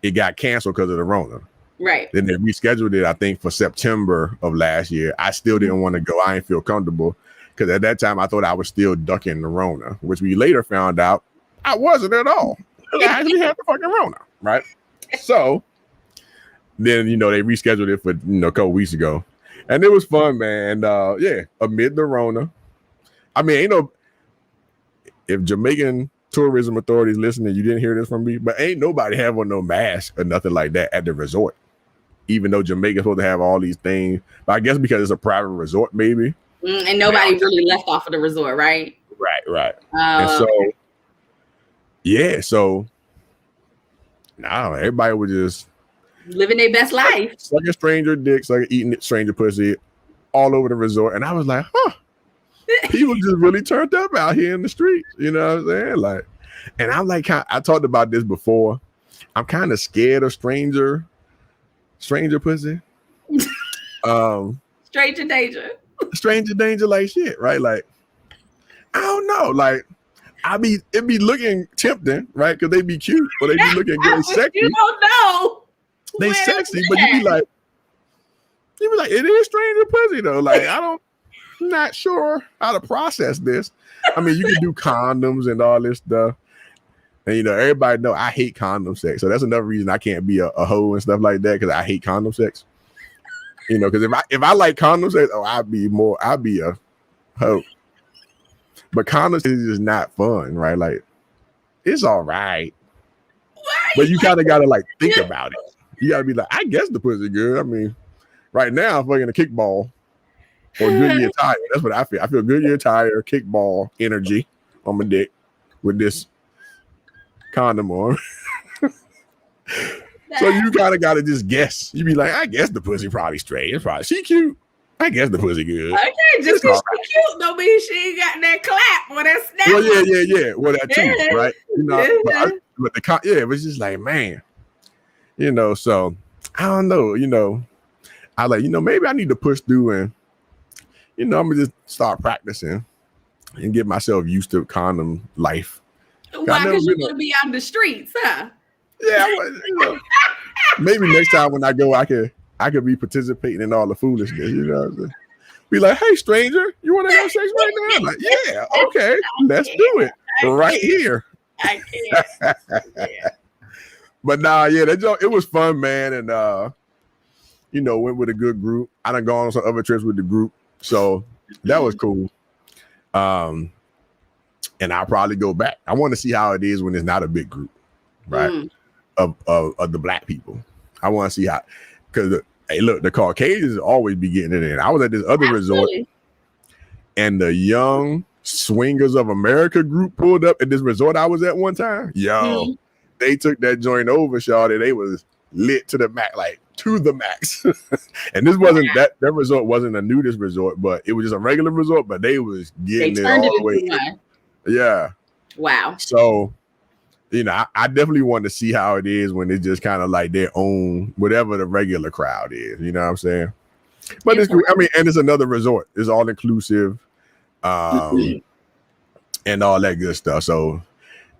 it got canceled because of the Rona.
Right.
Then they rescheduled it, I think, for September of last year. I still didn't want to go. I didn't feel comfortable because at that time I thought I was still ducking the Rona, which we later found out I wasn't at all. I actually had the fucking Rona, right? So then, they rescheduled it for, a couple weeks ago. And it was fun, man. Amid the Rona. I mean, if Jamaican tourism authorities listening, you didn't hear this from me, but ain't nobody having no mask or nothing like that at the resort. Even though Jamaica's supposed to have all these things, but I guess because it's a private resort, maybe.
And nobody really left off of the resort, right?
Right. And so, everybody was just
living their best life.
Like a stranger dick, like eating stranger pussy all over the resort. And I was like, people just really turned up out here in the streets. You know what I'm saying? Like, and I'm like, I talked about this before. I'm kind of scared of stranger pussy.
Stranger
danger like shit, right? Like, I don't know. Like, it be looking tempting, right? Because they be cute, or they be looking good, sexy.
You don't know.
They sexy, but you be like, it is stranger pussy though. Like, I'm not sure how to process this. I mean, you can do condoms and all this stuff. And everybody know I hate condom sex. So that's another reason I can't be a hoe and stuff like that, because I hate condom sex. Because if I like condom sex, I'd be a hoe. But condoms is just not fun, right? Like, it's all right. But you kind of gotta like think about it. You gotta be like, I guess the pussy good. I mean, right now I'm fucking a kickball or Goodyear tire. That's what I feel. I feel Goodyear tire, kickball energy on my dick with this condom on. So you kind of got to just guess. You be like, I guess the pussy probably straight. It's probably she cute. I guess the pussy good.
Okay, just because she cute don't mean she ain't got that clap or that snap.
Well, yeah. Well, that too, right? But it's just like, man, So I don't know, I like, maybe I need to push through and, I'm gonna just start practicing and get myself used to condom life.
Why? Because you're gonna be out in the streets, huh?
Yeah, maybe next time when I go, I could be participating in all the foolishness. Be like, hey, stranger, you want to have sex right now? I'm like, yeah, okay, let's do it right here.
I can't. Yeah.
But it was fun, man, and went with a good group. I done gone on some other trips with the group, so that was cool. And I'll probably go back. I want to see how it is when it's not a big group, right? Of the black people. I want to see how, because hey, look, the Caucasians always be getting it in. I was at this other resort, and the Young Swingers of America group pulled up at this resort I was at one time. Yo, they took that joint over, shawty. They was lit to the max, like to the max. And this wasn't that resort wasn't a nudist resort, but it was just a regular resort. But they was getting it all the way. Yeah.
Wow.
So, I definitely want to see how it is when it's just kind of like their own, whatever the regular crowd is. You know what I'm saying? But it's, and it's another resort. It's all inclusive, and all that good stuff. So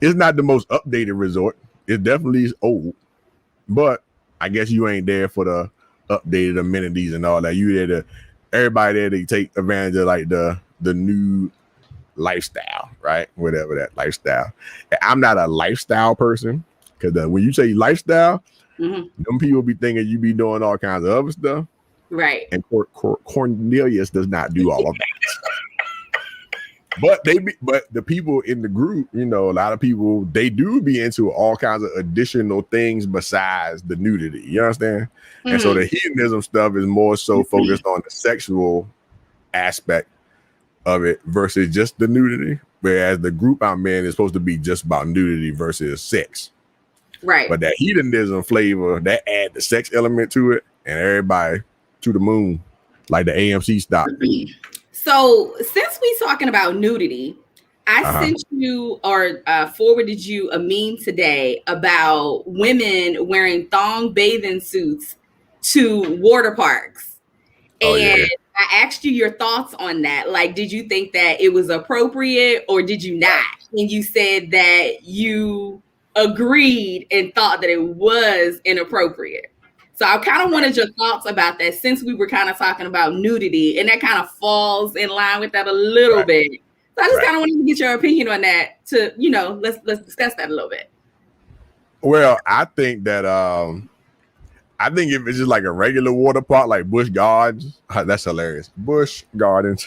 it's not the most updated resort. It definitely is old, but I guess you ain't there for the updated amenities and all that. You there everybody there to take advantage of like the new lifestyle, right? Whatever that lifestyle. I'm not a lifestyle person, because when you say lifestyle, them people be thinking you be doing all kinds of other stuff,
right?
And Cornelius does not do all of that. But the people in the group, a lot of people, they do be into all kinds of additional things besides the nudity. You understand? And so the hedonism stuff is more so focused on the sexual aspect of it versus just the nudity, whereas the group I'm in is supposed to be just about nudity versus sex,
right?
But that hedonism flavor, that add the sex element to it, and everybody to the moon, like the AMC stop.
So since we talking about nudity, I sent you or forwarded you a meme today about women wearing thong bathing suits to water parks. And I asked you your thoughts on that. Like, did you think that it was appropriate or did you not? And you said that you agreed and thought that it was inappropriate. So I kind of wanted your thoughts about that, since we were kind of talking about nudity, and that kind of falls in line with that a little bit. So I just kind of wanted to get your opinion on that to, let's discuss that a little bit.
Well, I think that if it's just like a regular water park, like Busch Gardens, that's hilarious. Busch Gardens.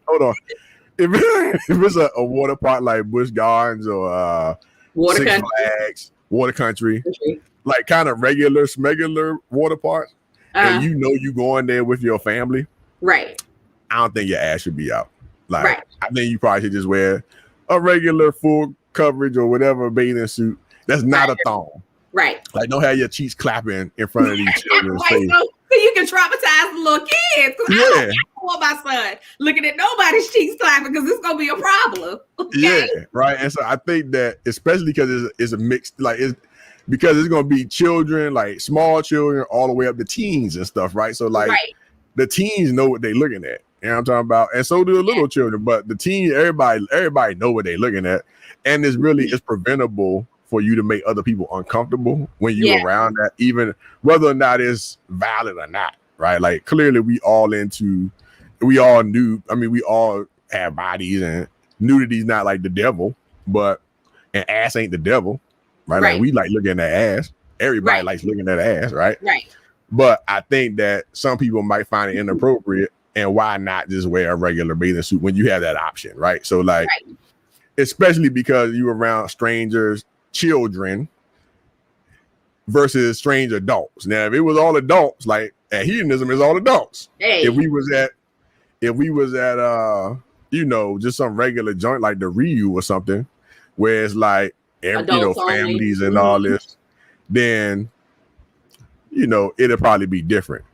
Hold on. If it's a water park like Busch Gardens or Six Flags, Water Country, like kind of regular water parks, and you going there with your family,
right?
I don't think your ass should be out. Like, I think you probably should just wear a regular full coverage or whatever bathing suit. That's not a thong.
Right.
Like, don't have your cheeks clapping in front of these children's face.
So you can traumatize the little kids. I don't want my son looking at nobody's cheeks clapping, because it's going to be a problem. Okay?
Yeah, right. And so I think that, especially because it's a mixed, like, because it's going to be children, like small children, all the way up to teens and stuff, right? So, like, the teens know what they're looking at. You know what I'm talking about? And so do the little children. But the teens, everybody know what they're looking at. And it's preventable for you to make other people uncomfortable when you're around that, even whether or not it's valid or not, right? Like, clearly we all nude. I mean, we all have bodies, and nudity's not like the devil, and ass ain't the devil, right? Like, we like looking at ass. Everybody likes looking at ass, right?
Right.
But I think that some people might find it inappropriate, and why not just wear a regular bathing suit when you have that option, right? So, like, especially because you're around strangers, children versus strange adults. Now, if it was all adults, like at hedonism, is all adults.
Hey.
If we was at just some regular joint like the Ryu or something, where it's like families and all this, then it'll probably be different.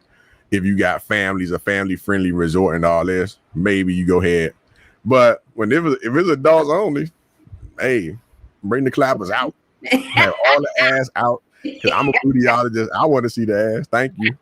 If you got families, a family friendly resort and all this, maybe you go ahead. But if it's adults only, hey, bring the clappers out. Have all the ass out. because I'm a bootyologist. I want to see the ass. Thank you.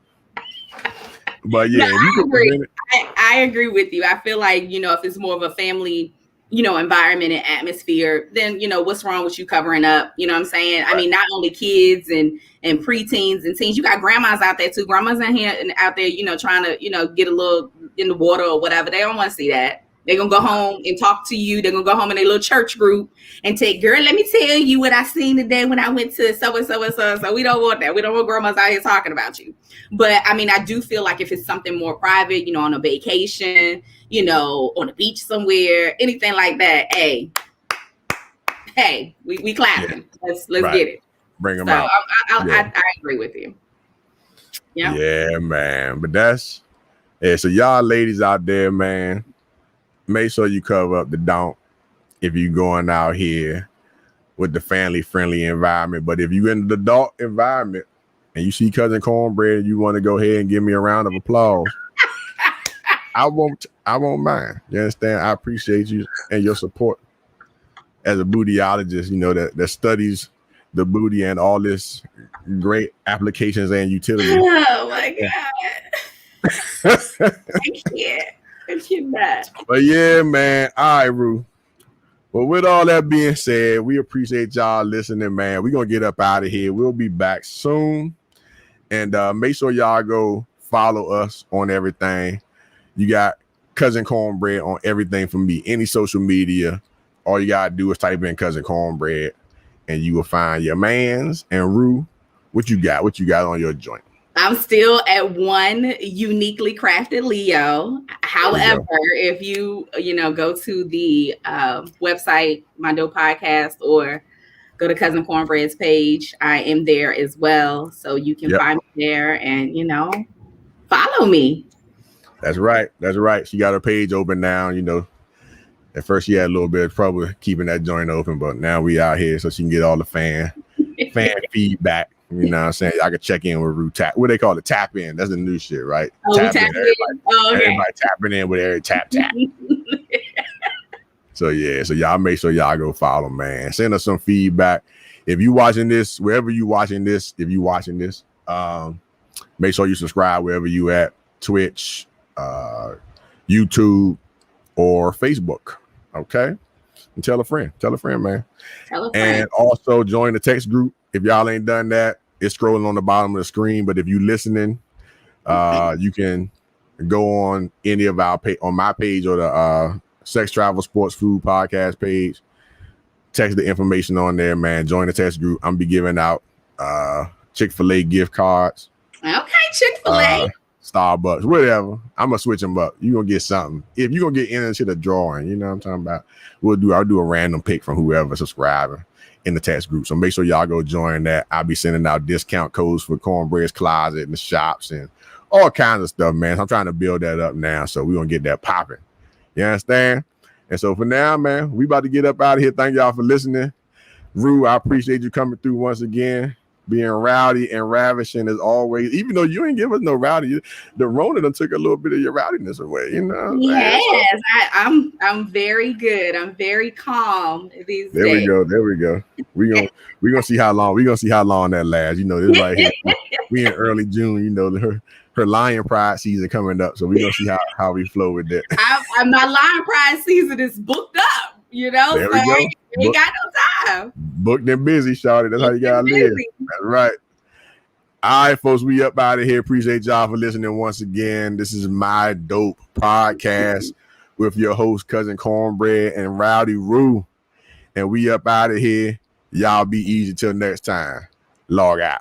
But yeah,
no,
if you could prevent it.
I agree with you. I feel like, if it's more of a family, environment and atmosphere, then, what's wrong with you covering up? You know what I'm saying? Right. I mean, not only kids and preteens and teens, you got grandmas out there too. Grandmas in here and out there, trying to, get a little in the water or whatever. They don't want to see that. They're going to go home and talk to you. They're going to go home in a little church group and take, girl, let me tell you what I seen today when I went to so-and-so and so. So we don't want that. We don't want grandmas out here talking about you. But I mean, I do feel like if it's something more private, on a vacation, on a beach somewhere, anything like that, hey, we clapping. Yeah. Let's get it.
Bring them out.
I agree with you.
Yeah, man. But so y'all ladies out there, man, make sure you cover up the donk if you're going out here with the family-friendly environment. But if you're in the adult environment and you see Cousin Cornbread and you want to go ahead and give me a round of applause, I won't mind. You understand? I appreciate you and your support as a bootyologist, that studies the booty and all this great applications and utility.
Oh my God. I can't.
But yeah, man. All right, Rue. Well, with all that being said, we appreciate y'all listening, man. We're going to get up out of here. We'll be back soon. And make sure y'all go follow us on everything. You got Cousin Cornbread on everything from me. Any social media. All you got to do is type in Cousin Cornbread and you will find your mans. And Rue, what you got? What you got on your joint?
I'm still at one uniquely crafted Leo. However, if you, go to the website, My Dope Podcast, or go to Cousin Cornbread's page, I am there as well. So you can find me there and, follow me.
That's right. She got her page open now. At first she had a little bit of trouble keeping that joint open, but now we out here so she can get all the fan feedback. You know what I'm saying? I could check in with Rue Tap. What they call it? Tap in. That's the new shit, right?
Oh, tap in.
Everybody tapping in with every tap. So y'all make sure y'all go follow, man. Send us some feedback. If you watching this, wherever you watching this, make sure you subscribe wherever you at, Twitch, YouTube, or Facebook. Okay? And tell a friend, man. And also join the text group. If y'all ain't done that, it's scrolling on the bottom of the screen. But if you listening, you can go on any of our on my page or the Sex Travel Sports Food Podcast page. Text the information on there, man. Join the text group. I'm be giving out Chick-fil-A gift cards.
Okay, Chick-fil-A.
Starbucks, whatever. I'm gonna switch them up. You're gonna get something. If you're gonna get into the drawing, you know what I'm talking about. I'll do a random pick from whoever subscriber in the text group. So make sure y'all go join that. I'll be sending out discount codes for Cornbread's Closet and the shops and all kinds of stuff, man. So I'm trying to build that up now. So we're gonna get that popping. You understand? And so for now, man, we about to get up out of here. Thank y'all for listening. Rue, I appreciate you coming through once again, being rowdy and ravishing as always. Even though you ain't give us no rowdy, the Rona done took a little bit of your rowdiness away.
Yes, I'm very good. I'm very calm these days.
There we go. We're gonna see how long. We're gonna see how long that lasts. This right here. We in early June. Her lion pride season coming up, so we're gonna see how we flow with that.
My lion pride season is booked up. There we go. Ain't got no time.
Booked and busy, shawty. That's how you gotta live. That's right. All right, folks, we up out of here. Appreciate y'all for listening once again. This is My Dope Podcast with your host, Cousin Cornbread and Rowdy Rue. And we up out of here. Y'all be easy till next time. Log out.